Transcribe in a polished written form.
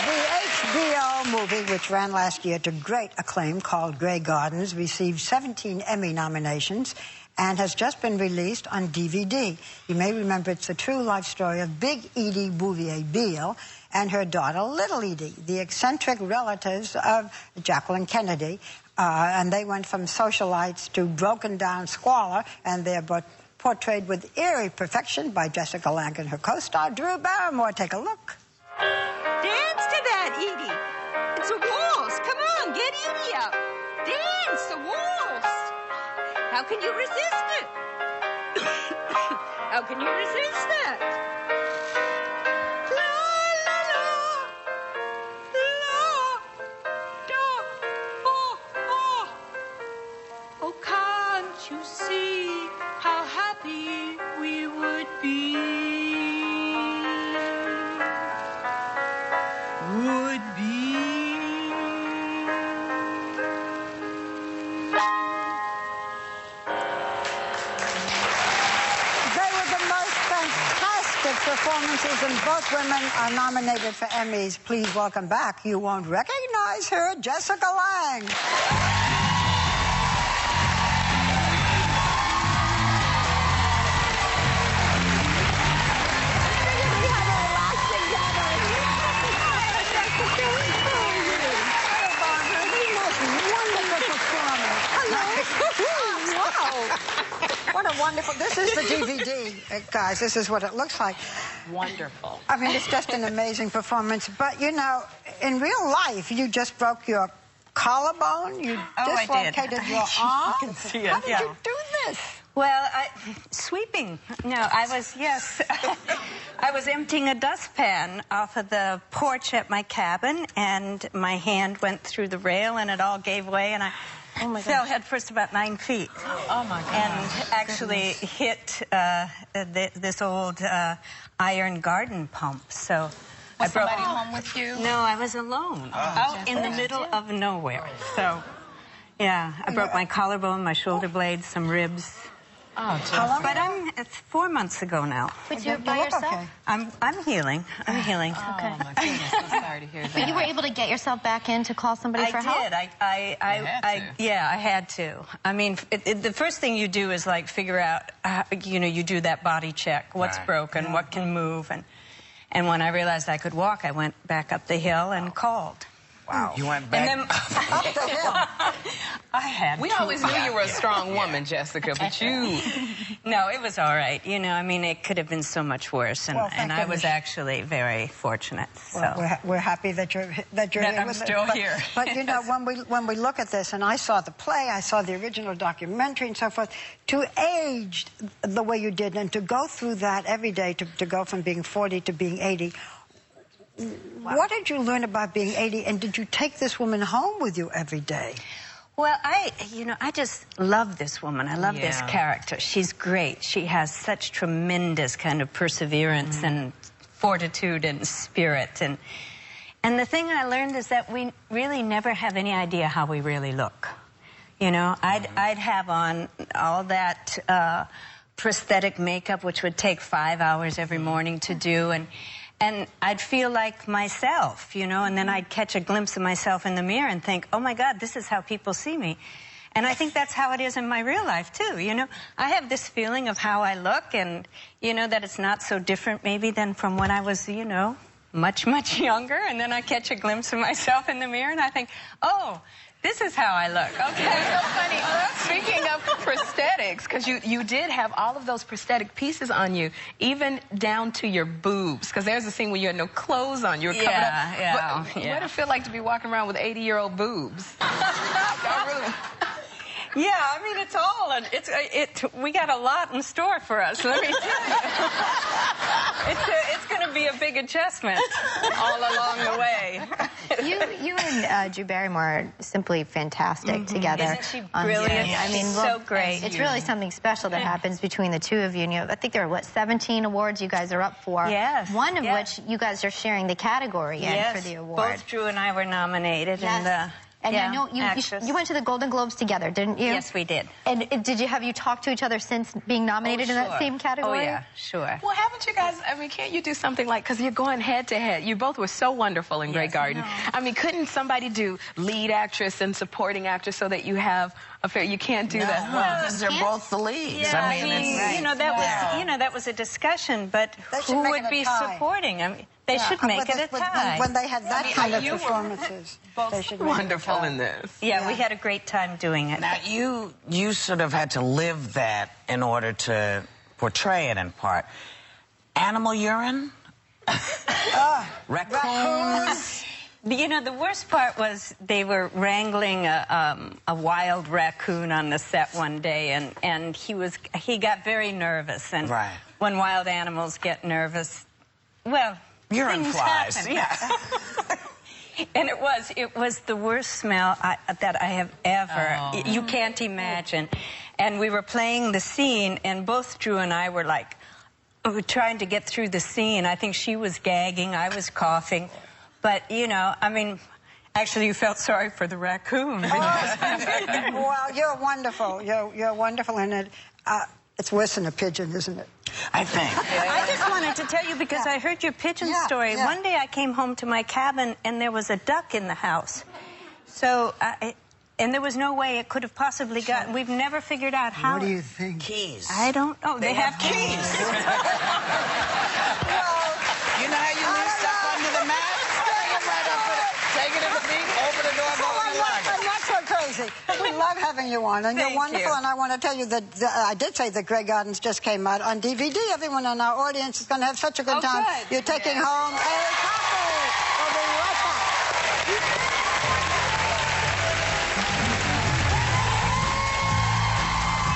The HBO movie, which ran last year to great acclaim, called Grey Gardens, received 17 Emmy nominations and has just been released on DVD. You may remember it's the true life story of Big Edie Bouvier Beale and her daughter, Little Edie, the eccentric relatives of Jacqueline Kennedy. And they went from socialites to broken-down squalor, and they're portrayed with eerie perfection by Jessica Lange and her co-star, Drew Barrymore. Take a look. Dance to that, Edie. It's a waltz. Come on, get Edie up. Dance, a waltz. How can you resist it? How can you resist that? La, la, la, la, da, oh, oh. Oh, can't you see how happy we would be? Performances, and both women are nominated for Emmys. Please welcome back, you won't recognize her, Jessica Lange. What a wonderful... This is the DVD, guys. This is what it looks like. Wonderful. I mean, it's just an amazing performance. But, you know, in real life, you just broke your collarbone. You dislocated your arm. You can see it. How did you do this? Well, sweeping. No, I was, yes. I was emptying a dustpan off of the porch at my cabin, and my hand went through the rail, and it all gave way, and I... fell head first about 9 feet. Oh, my God. And actually hit this old iron garden pump. So was somebody home with you? No, I was alone, out in the middle of nowhere. So, yeah, I broke my collarbone, my shoulder blades, some ribs. Oh, but it's 4 months ago now. But you're by yourself? Okay. I'm healing. I'm healing. Okay. Oh, my goodness. I'm sorry to hear that. But you were able to get yourself back in to call somebody for help? I did. Yeah, I had to. I mean, the first thing you do is, like, figure out, you know, you do that body check. What's broken? What can move? And when I realized I could walk, I went back up the hill and called. Wow. You went back up the hill. I had We always knew you were a strong woman, Jessica, but you... No, it was all right. You know, I mean, it could have been so much worse, and, and I was actually very fortunate. So well, we're happy that you're here. I'm still here. But you know, when we look at this, and I saw the play, I saw the original documentary, and so forth. To age the way you did, and to go through that every day, to go from being 40 to being 80. What did you learn about being 80, and did you take this woman home with you every day? Well, I just love this woman. I love this character. She's great. She has such tremendous kind of perseverance and fortitude and spirit. And the thing I learned is that we really never have any idea how we really look. You know, I'd have on all that prosthetic makeup, which would take 5 hours every morning to do, and I'd feel like myself, you know, and then I'd catch a glimpse of myself in the mirror and think, oh, my God, this is how people see me. And I think that's how it is in my real life, too, you know. I have this feeling of how I look, and, you know, that it's not so different maybe than from when I was, you know, much, much younger. And then I catch a glimpse of myself in the mirror, and I think, oh, this is how I look. Okay. It's so funny. Speaking of prosthetics, because you did have all of those prosthetic pieces on you, even down to your boobs, because there's a scene where you had no clothes on. You were covered up. What did it feel like to be walking around with 80-year-old boobs? Yeah, I mean, it's all, we got a lot in store for us, let me tell you. It's going to be a big adjustment all along the way. You and Drew Barrymore are simply fantastic together. Isn't she brilliant? I mean, so great. It's really something special that happens between the two of you. And I think there are, what, 17 awards you guys are up for? Yes. One of which you guys are sharing the category in for the award. Both Drew and I were nominated. Yes. And I know you went to the Golden Globes together, didn't you? Yes, we did. And have you talked to each other since being nominated in that same category? Oh, yeah, sure. Well, haven't you guys, I mean, can't you do something like, because you're going head to head. You both were so wonderful in Grey Garden. I mean, couldn't somebody do lead actress and supporting actress so that you have a fair, you can't do that. Well, because they're both the leads. Yeah, I mean, you know, that was a discussion, but who would be supporting? I mean, they should make it a tie. When they had that kind of performances. They should wonderful in this. Yeah, we had a great time doing it. Now, you sort of had to live that in order to portray it in part. Animal urine? Raccoons? You know, the worst part was they were wrangling a wild raccoon on the set one day, and he got very nervous. And when wild animals get nervous, well, urine flies. Happen. Yeah. And it was the worst smell that I have ever. You can't imagine. And we were playing the scene, and both Drew and I were like, trying to get through the scene. I think she was gagging, I was coughing. But, you know, I mean, actually, you felt sorry for the raccoon. Well, you're wonderful. You're wonderful in it. It's worse than a pigeon, isn't it? I think. I just wanted to tell you, because I heard your pigeon story. One day I came home to my cabin, and there was a duck in the house. So, and there was no way it could have possibly gotten. We've never figured out how. What do you think? Keys. I don't know. They have keys. You know how you leave stuff under the mat? Take it in the beat, open the door, go in the locker. I'm not so crazy. We love having you on, and you're wonderful. And I want to tell you that I did say that Grey Gardens just came out on DVD. Everyone in our audience is going to have such a good time. You're taking home a copy. We'll be right back.